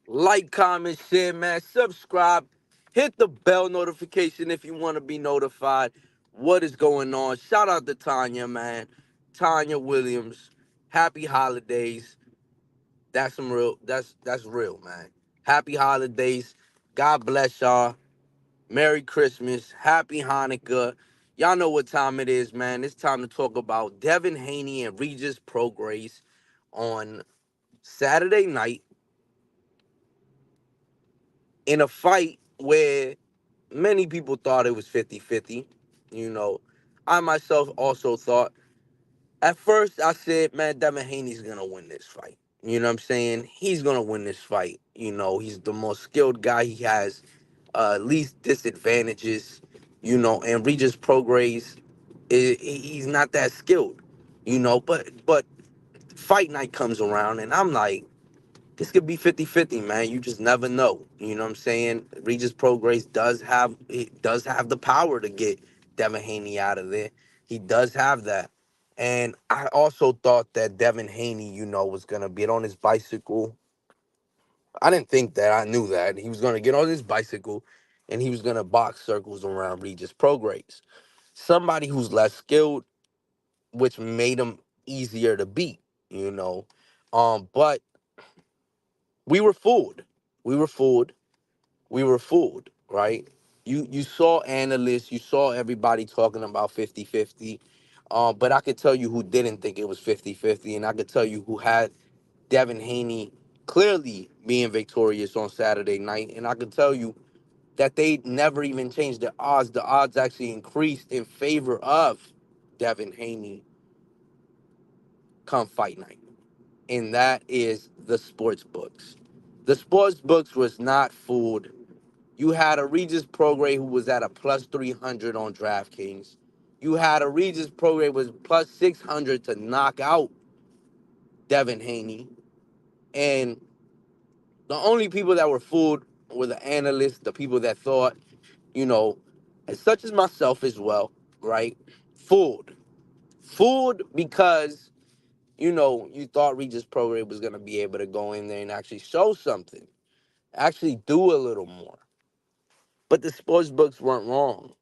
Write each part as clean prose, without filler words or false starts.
Like, comment, share, man. Subscribe. Hit the bell notification if you want to be notified what is going on. Shout out to Tanya, man. Tanya Williams. Happy holidays. That's real, man. Happy holidays. God bless y'all. Merry Christmas. Happy Hanukkah. Y'all know what time it is, man. It's time to talk about Devin Haney and Regis Prograis on Saturday night in a fight where many people thought it was 50-50. You know, I myself also thought, at first I said, man, Devin Haney's going to win this fight. You know what I'm saying? He's going to win this fight. You know, he's the most skilled guy. He has least disadvantages, and Regis Prograis, he's not that skilled, but fight night comes around and I'm like, this could be 50-50, man. You just never know. You know what I'm saying? Regis Prograis does have the power to get Devin Haney out of there. He does have that. And I also thought that Devin Haney, was gonna get on his bicycle. I didn't think that. I knew that. He was gonna get on his bicycle and he was gonna box circles around Regis Prograis. Somebody who's less skilled, which made him easier to beat, you know. But we were fooled. We were fooled. We were fooled, right? You saw analysts, you saw everybody talking about 50-50. But I could tell you who didn't think it was 50-50, and I could tell you who had Devin Haney clearly being victorious on Saturday night. And I could tell you that they never even changed the odds. The odds actually increased in favor of Devin Haney come fight night. And that is the sports books. The sports books was not fooled. You had a Regis Prograis who was at a plus 300 on DraftKings. You had a Regis Prograis was plus 600 to knock out Devin Haney. And the only people that were fooled were the analysts, the people that thought, you know, and such as myself as well, right? Fooled. Fooled because, you thought Regis Prograis was going to be able to go in there and actually show something, actually do a little more. But the sports books weren't wrong.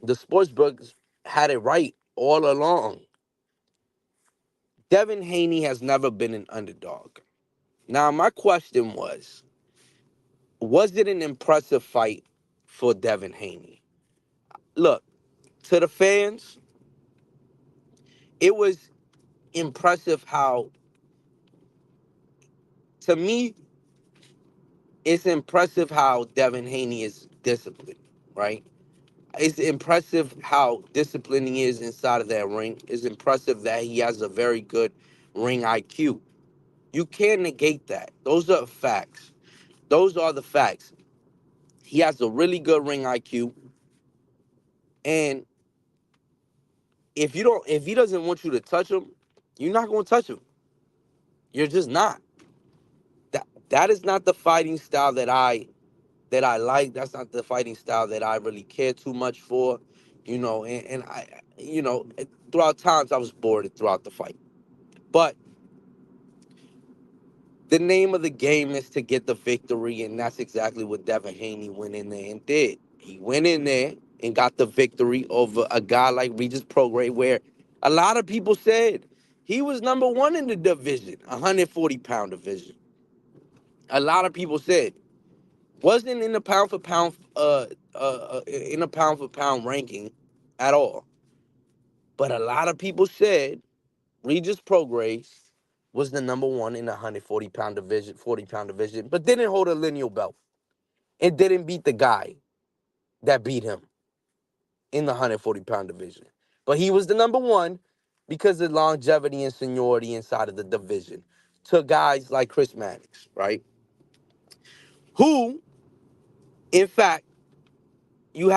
The sports books had it right all along. Devin Haney has never been an underdog. Now, my question was it an impressive fight for Devin Haney? Look, to the fans, it was impressive how, to me, it's impressive how Devin Haney is disciplined, right? It's impressive how disciplined he is inside of that ring. It's impressive that he has a very good ring IQ. You can't negate that. Those are facts. Those are the facts. He has a really good ring IQ, and if he doesn't want you to touch him, you're not going to touch him. You're just not. That is not the fighting style that I like. That's not the fighting style that I really care too much for, and I, throughout times I was bored throughout the fight. But the name of the game is to get the victory, and that's exactly what Devin Haney went in there and did. He went in there and got the victory over a guy like Regis Prograis, where a lot of people said he was number one in the division, 140-pound division. A lot of people said wasn't in the pound for pound, in a pound for pound ranking at all. But a lot of people said Regis Prograis was the number one in the 140-pound division, 40-pound division, but didn't hold a lineal belt and didn't beat the guy that beat him in the 140-pound division. But he was the number one because of longevity and seniority inside of the division to guys like Chris Mannix, right? Who, in fact, you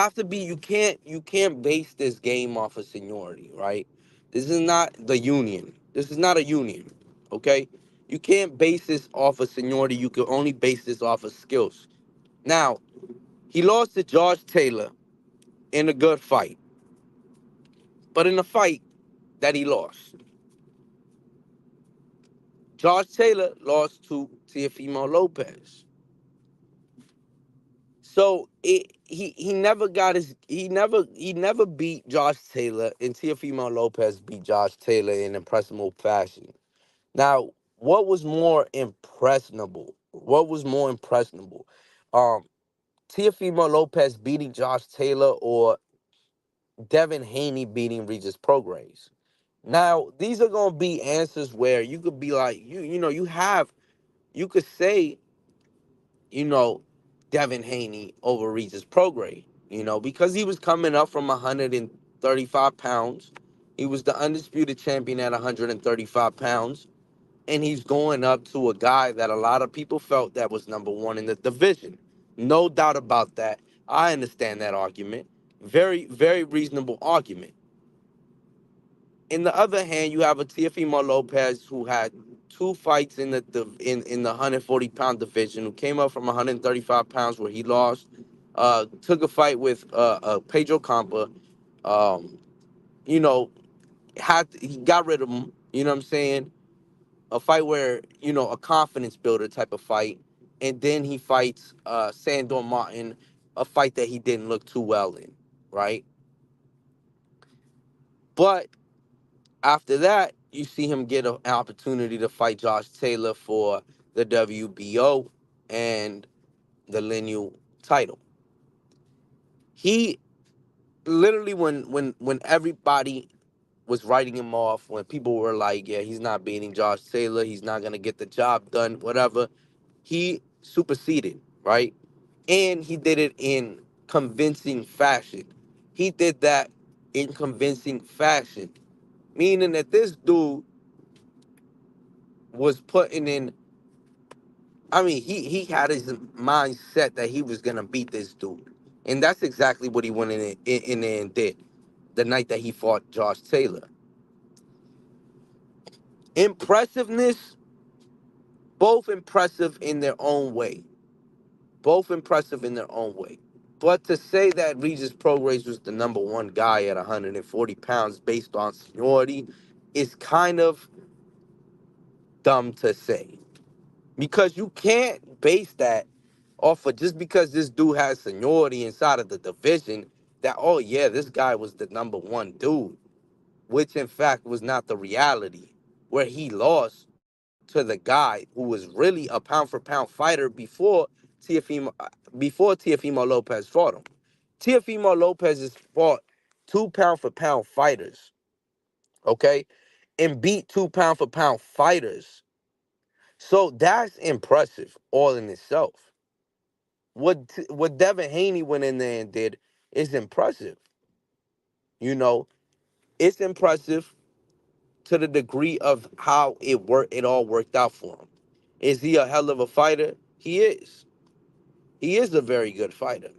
can't base this game off of seniority, right? This is not the union. This is not a union, okay? You can't base this off of seniority. You can only base this off of skills. Now, he lost to George Taylor in a good fight, but in a fight that he lost, Josh Taylor lost to Teofimo Lopez. So he never got his he never beat Josh Taylor, and Teofimo Lopez beat Josh Taylor in impressionable fashion. Now, what was more impressionable? What was more impressionable? Um, Teofimo Lopez beating Josh Taylor or Devin Haney beating Regis Prograis? Now, these are gonna be answers where you could be like, you know, you could say, you know, Devin Haney over Regis Prograis, you know, because he was coming up from 135 pounds. He was the undisputed champion at 135 pounds. And he's going up to a guy that a lot of people felt that was number one in the division. No doubt about that. I understand that argument. Very, very reasonable argument. In the other hand, you have a Teofimo Lopez who had two fights in the 140-pound division, who came up from 135 pounds where he lost, took a fight with Pedro Campa, um, you know, he got rid of him, you know what I'm saying? A fight where, you know, a confidence builder type of fight. And then he fights Sandor Martin, a fight that he didn't look too well in, right? But after that, you see him get an opportunity to fight Josh Taylor for the WBO and the lineal title. He literally, when everybody was writing him off, when people were like, yeah, he's not beating Josh Taylor, he's not gonna get the job done, whatever, he superseded, right? And he did it in convincing fashion. He did that in convincing fashion, meaning that this dude was putting in. I mean, he had his mindset that he was gonna beat this dude, and that's exactly what he went in there and did the night that he fought Josh Taylor. Impressiveness, both impressive in their own way, both impressive in their own way. But to say that Regis Prograis was the number one guy at 140 pounds based on seniority is kind of dumb to say. Because you can't base that off of just because this dude has seniority inside of the division that, oh yeah, this guy was the number one dude, which in fact was not the reality, where he lost to the guy who was really a pound for pound fighter Teofimo, before Teofimo Lopez fought him. Teofimo Lopez has fought 2 pound for pound fighters, okay, and beat 2 pound for pound fighters. So that's impressive all in itself. What Devin Haney went in there and did is impressive. You know, it's impressive to the degree of how it all worked out for him. Is he a hell of a fighter? He is. He is a very good fighter.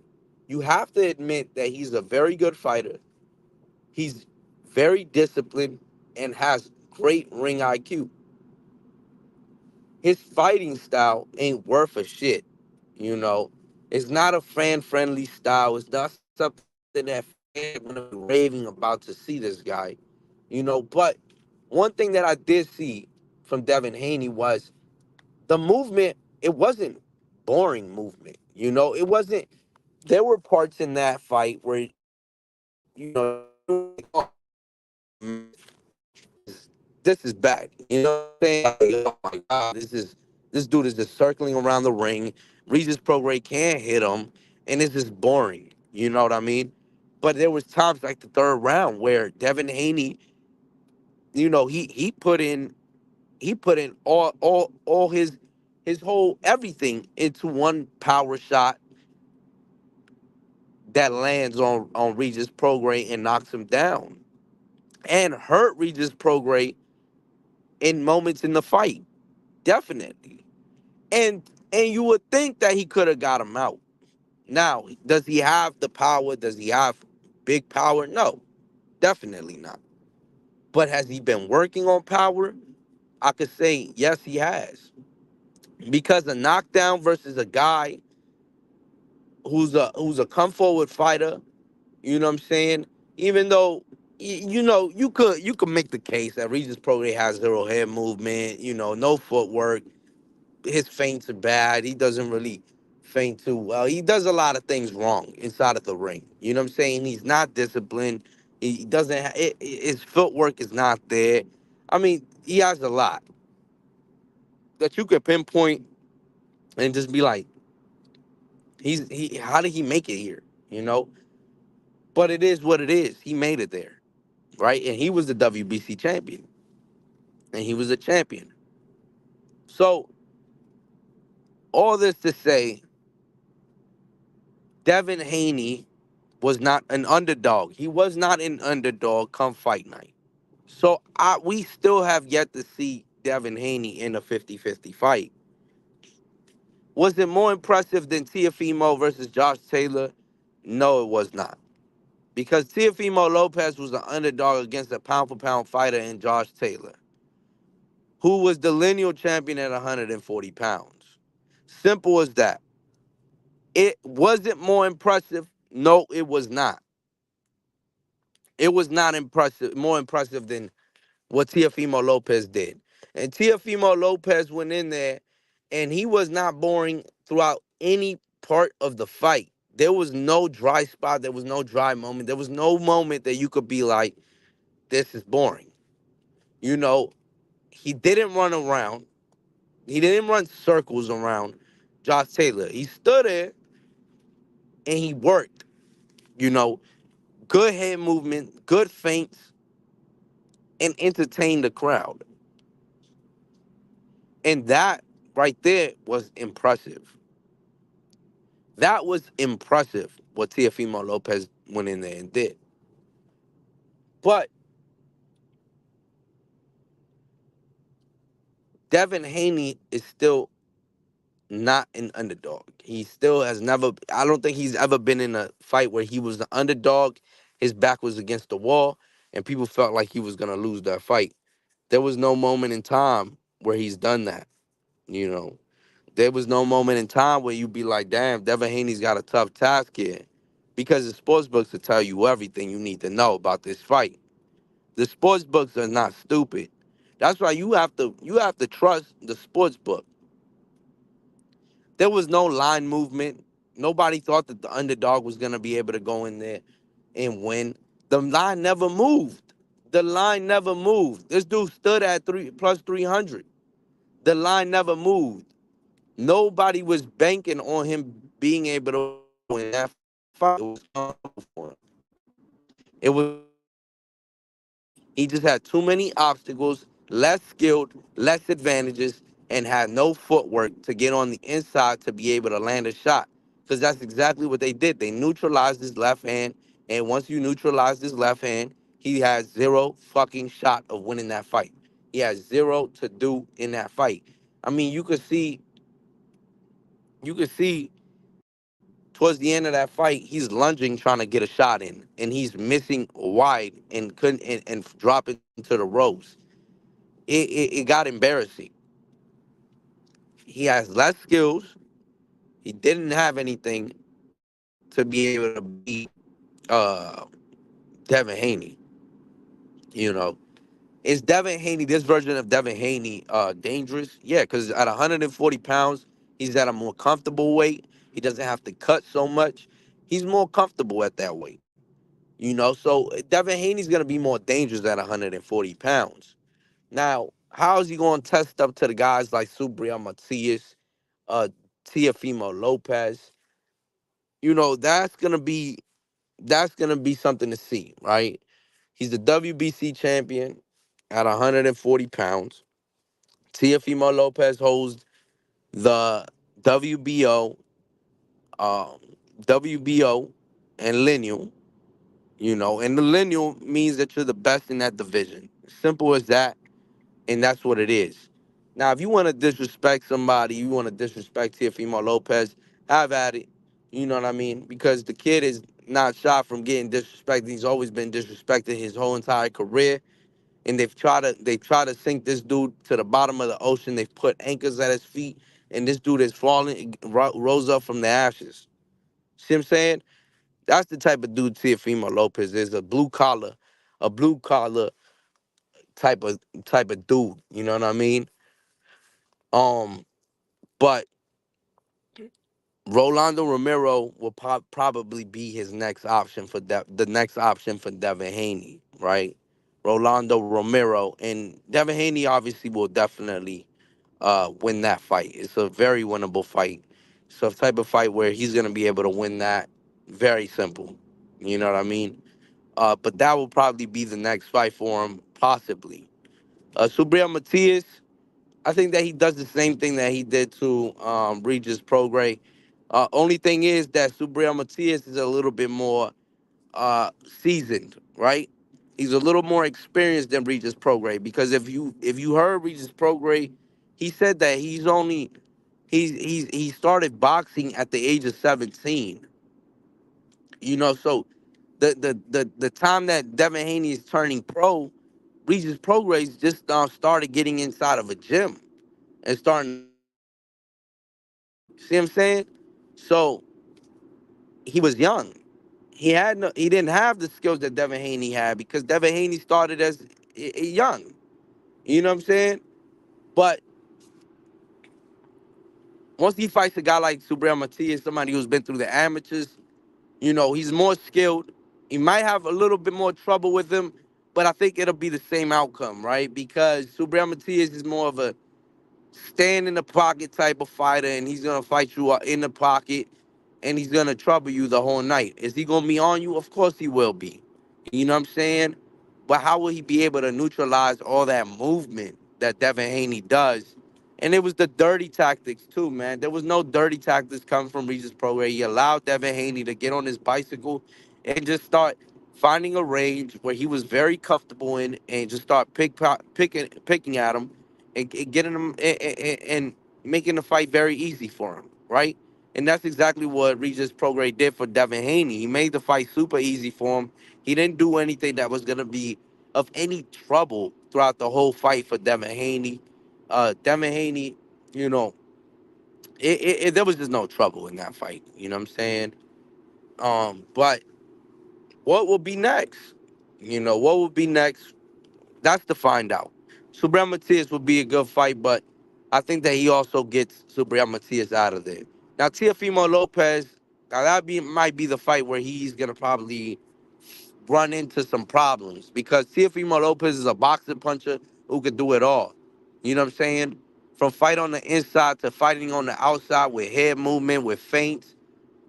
You have to admit that he's a very good fighter. He's very disciplined and has great ring IQ. His fighting style ain't worth a shit. You know, it's not a fan friendly style. It's not something that fans are gonna be raving about to see this guy. You know, but one thing that I did see from Devin Haney was the movement. It wasn't boring movement. You know, it wasn't. There were parts in that fight where, you know, this is bad. You know what I'm saying? Like, oh my God, this dude is just circling around the ring. Regis Prograis can't hit him, and it's just boring. You know what I mean? But there was times like the third round where Devin Haney, you know, he put in all his whole everything into one power shot that lands on Regis Prograis and knocks him down and hurt Regis Prograis in moments in the fight. Definitely. And you would think that he could have got him out. Now, does he have the power? Does he have big power? No, definitely not. But has he been working on power? I could say yes, he has. Because a knockdown versus a guy who's a come forward fighter, you know what I'm saying? Even though you could make the case that Regis Prograis has zero head movement, no footwork. His feints are bad. He doesn't really feint too well. He does a lot of things wrong inside of the ring. You know what I'm saying? He's not disciplined. He doesn't. His footwork is not there. I mean, he has a lot that you could pinpoint and just be like, he. How did he make it here? You know. But it is what it is. He made it there, right? And he was the WBC champion, and he was a champion. So all this to say, Devin Haney was not an underdog. He was not an underdog come fight night. So we still have yet to see Devin Haney in a 50-50 fight. Was it more impressive than Teofimo versus Josh Taylor? No, it was not. Because Teofimo Lopez was an underdog against a pound for pound fighter in Josh Taylor, who was the lineal champion at 140 pounds. Simple as that. It wasn't more impressive. No, it was not. It was not impressive, more impressive than what Teofimo Lopez did. And Teofimo Lopez went in there, and he was not boring throughout any part of the fight. There was no dry spot. There was no dry moment. There was no moment that you could be like, this is boring. You know, he didn't run around. He didn't run circles around Josh Taylor. He stood there and he worked. You know, good head movement, good feints, and entertained the crowd. And that right there was impressive. That was impressive what Teofimo Lopez went in there and did. But Devin Haney is still not an underdog. He still has never, I don't think he's ever been in a fight where he was the underdog, his back was against the wall, and people felt like he was going to lose that fight. There was no moment in time where he's done that, you know. There was no moment in time where you'd be like, damn, Devin Haney's got a tough task here. Because the sports books will tell you everything you need to know about this fight. The sports books are not stupid. That's why you have to trust the sports book. There was no line movement. Nobody thought that the underdog was gonna be able to go in there and win. The line never moved. The line never moved. This dude stood at three plus 300. The line never moved. Nobody was banking on him being able to win that fight. It was comfortable for him. It was comfortable for him. He just had too many obstacles, less skilled, less advantages, and had no footwork to get on the inside to be able to land a shot. Because that's exactly what they did. They neutralized his left hand, and once you neutralized his left hand, he has zero fucking shot of winning that fight. He has zero to do in that fight. I mean, you could see towards the end of that fight, he's lunging trying to get a shot in, and he's missing wide and couldn't and dropping to the ropes. It got embarrassing. He has less skills. He didn't have anything to be able to beat uh, Devin Haney. You know, is Devin Haney, this version of Devin Haney, dangerous? Yeah, because at 140 pounds, he's at a more comfortable weight. He doesn't have to cut so much. He's more comfortable at that weight. So Devin Haney's going to be more dangerous at 140 pounds. Now, how is he going to test up to the guys like Subriel Matias, uh, Teofimo Lopez? That's gonna be something to see, right? He's the WBC champion at 140 pounds. Teofimo Lopez holds the WBO, um, WBO, and lineal. And the lineal means that you're the best in that division. Simple as that, and that's what it is. Now, if you want to disrespect somebody, you want to disrespect Teofimo Lopez, have at it. You know what I mean? Because the kid is not shy from getting disrespected. He's always been disrespected his whole entire career, and they try to sink this dude to the bottom of the ocean. They've put anchors at his feet, and this dude is falling, rose up from the ashes. See what I'm saying? That's the type of dude Teofimo Lopez is, a blue collar. a blue collar type of dude. You know what I mean? Um, but Rolando Romero will probably be his next option for the next option for Devin Haney, right? Rolando Romero and Devin Haney obviously will definitely win that fight. It's a very winnable fight. It's a type of fight where he's gonna be able to win that. Very simple. You know what I mean? But that will probably be the next fight for him, possibly. Subriel Matias, I think that he does the same thing that he did to Regis Prograis. Only thing is that Subriel Matias is a little bit more seasoned, right? He's a little more experienced than Regis Prograis because if you heard Regis Prograis, he said that he started boxing at the age of 17. So the time that Devin Haney is turning pro, Regis Prograis just started getting inside of a gym and starting to train. See what I'm saying? So he was young. He didn't have the skills that Devin Haney had because Devin Haney started as young. You know what I'm saying? But once he fights a guy like Subriel Matias, somebody who's been through the amateurs, he's more skilled. He might have a little bit more trouble with him, but I think it'll be the same outcome, right? Because Subriel Matias is more of a stand in the pocket type of fighter, and he's gonna fight you in the pocket, and he's gonna trouble you the whole night. Is he gonna be on you? Of course he will be. You know what I'm saying? But how will he be able to neutralize all that movement that Devin Haney does? And it was the dirty tactics too, man. There was no dirty tactics coming from Regis Prograis. He allowed Devin Haney to get on his bicycle and just start finding a range where he was very comfortable in, and just start picking at him and getting him and making the fight very easy for him, right? And that's exactly what Regis Prograis did for Devin Haney. He made the fight super easy for him. He didn't do anything that was gonna be of any trouble throughout the whole fight for Devin Haney. Devin Haney, you know, there was just no trouble in that fight. You know what I'm saying? But what will be next? What will be next? That's to find out. Subriel Matias would be a good fight, but I think that he also gets Subriel Matias out of there. Now, Teofimo Lopez, now might be the fight where he's gonna probably run into some problems because Teofimo Lopez is a boxing puncher who could do it all. You know what I'm saying? From fight on the inside to fighting on the outside with head movement, with feints,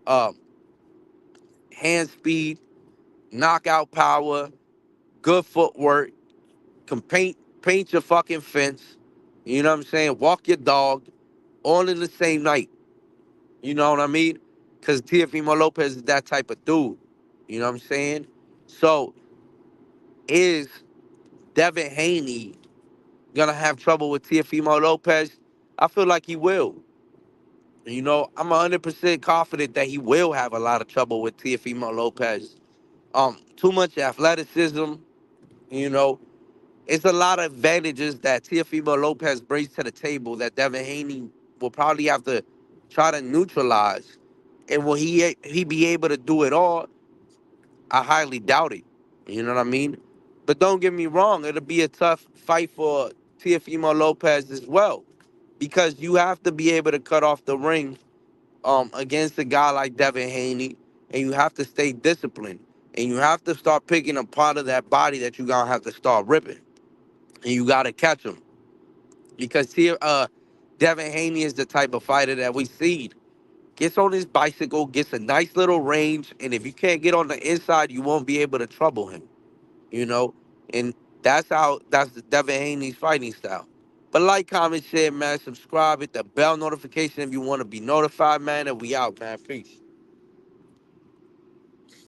uh, hand speed, knockout power, good footwork, can paint your fucking fence. You know what I'm saying? Walk your dog all in the same night. You know what I mean? Because Teofimo Lopez is that type of dude. You know what I'm saying? So is Devin Haney gonna have trouble with Teofimo Lopez? I feel like he will. I'm 100% confident that he will have a lot of trouble with Teofimo Lopez. Too much athleticism, you know. It's a lot of advantages that Teofimo Lopez brings to the table that Devin Haney will probably have to try to neutralize. And will he be able to do it all? I highly doubt it. You know what I mean? But don't get me wrong, it'll be a tough fight for Teofimo Lopez as well. Because you have to be able to cut off the ring against a guy like Devin Haney, and you have to stay disciplined. And you have to start picking a part of that body that you're gonna have to start ripping. And you gotta catch him. Because here, Devin Haney is the type of fighter that we see. Gets on his bicycle, gets a nice little range, and if you can't get on the inside, you won't be able to trouble him. You know, and that's the Devin Haney's fighting style. But like, comment, share, man, subscribe, hit the bell notification if you want to be notified, man. And we out, man. Peace.